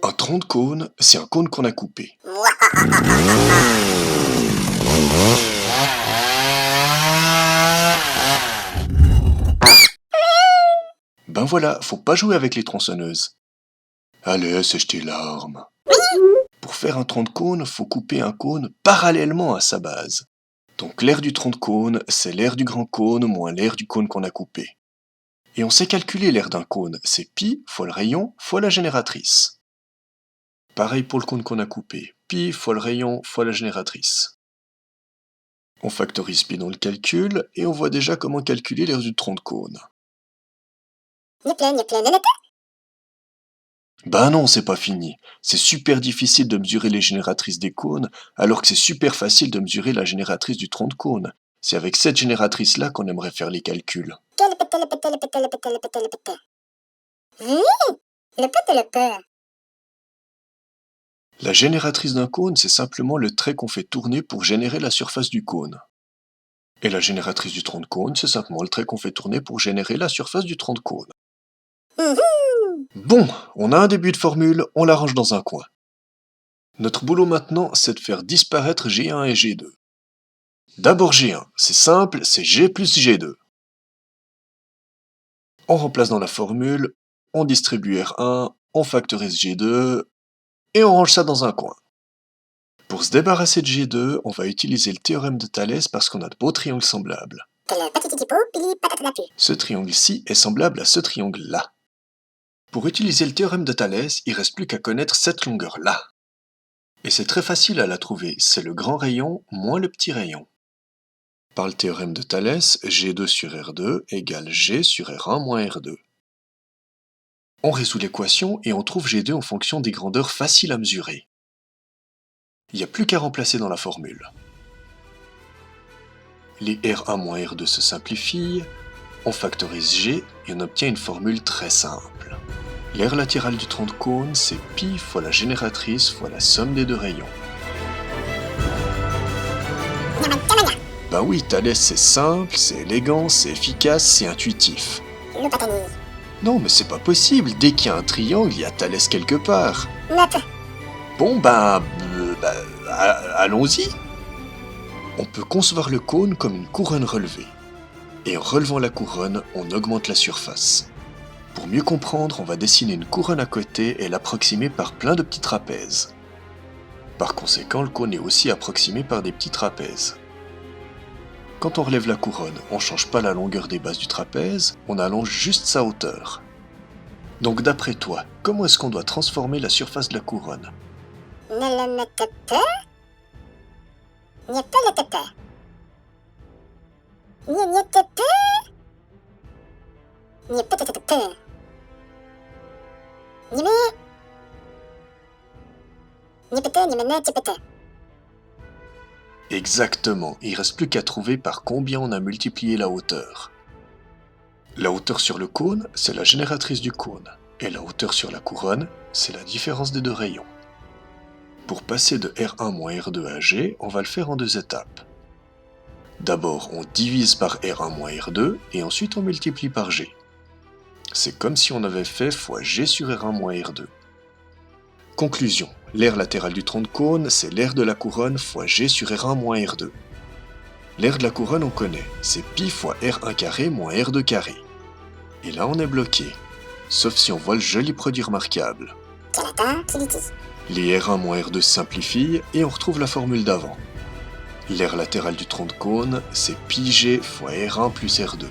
Un tronc de cône, c'est un cône qu'on a coupé. Ben voilà, faut pas jouer avec les tronçonneuses. Allez, sèche tes larmes. Pour faire un tronc de cône, faut couper un cône parallèlement à sa base. Donc l'aire du tronc de cône, c'est l'aire du grand cône moins l'aire du cône qu'on a coupé. Et on sait calculer l'aire d'un cône, c'est pi fois le rayon fois la génératrice. Pareil pour le cône qu'on a coupé, pi fois le rayon fois la génératrice. On factorise pi dans le calcul et on voit déjà comment calculer l'aire du tronc de cône. Ben non, c'est pas fini. C'est super difficile de mesurer les génératrices des cônes, alors que c'est super facile de mesurer la génératrice du tronc de cône. C'est avec cette génératrice-là qu'on aimerait faire les calculs. La génératrice d'un cône, c'est simplement le trait qu'on fait tourner pour générer la surface du cône. Et la génératrice du tronc de cône, c'est simplement le trait qu'on fait tourner pour générer la surface du tronc de cône. Bon, on a un début de formule, on la range dans un coin. Notre boulot maintenant, c'est de faire disparaître G1 et G2. D'abord G1, c'est simple, c'est G plus G2. On remplace dans la formule, on distribue R1, on factorise G2, et on range ça dans un coin. Pour se débarrasser de G2, on va utiliser le théorème de Thalès parce qu'on a de beaux triangles semblables. Ce triangle-ci est semblable à ce triangle-là. Pour utiliser le théorème de Thalès, il ne reste plus qu'à connaître cette longueur-là. Et c'est très facile à la trouver, c'est le grand rayon moins le petit rayon. Par le théorème de Thalès, G2 sur R2 égale G sur R1 moins R2. On résout l'équation et on trouve G2 en fonction des grandeurs faciles à mesurer. Il n'y a plus qu'à remplacer dans la formule. Les R1 moins R2 se simplifient, on factorise G et on obtient une formule très simple. L'aire latérale du tronc de cône, c'est pi fois la génératrice fois la somme des deux rayons. Ben oui, Thalès c'est simple, c'est élégant, c'est efficace, c'est intuitif. Non mais c'est pas possible, dès qu'il y a un triangle, il y a Thalès quelque part. Bon allons-y. On peut concevoir le cône comme une couronne relevée. Et en relevant la couronne, on augmente la surface. Pour mieux comprendre, on va dessiner une couronne à côté et l'approximer par plein de petits trapèzes. Par conséquent, le cône est aussi approximé par des petits trapèzes. Quand on relève la couronne, on ne change pas la longueur des bases du trapèze, on allonge juste sa hauteur. Donc d'après toi, comment est-ce qu'on doit transformer la surface de la couronne ? Exactement, il reste plus qu'à trouver par combien on a multiplié la hauteur. La hauteur sur le cône, c'est la génératrice du cône, et la hauteur sur la couronne, c'est la différence des deux rayons. Pour passer de R1 moins R2 à G, on va le faire en deux étapes. D'abord, on divise par R1 moins R2, et ensuite on multiplie par G. C'est comme si on avait fait fois G sur R1 moins R2. Conclusion, l'aire latérale du tronc de cône, c'est l'aire de la couronne fois G sur R1 moins R2. L'aire de la couronne, on connaît, c'est pi fois R1 carré moins R2 carré. Et là, on est bloqué, sauf si on voit le joli produit remarquable. Les R1 moins R2 se simplifient et on retrouve la formule d'avant. L'aire latérale du tronc de cône, c'est pi G fois R1 plus R2.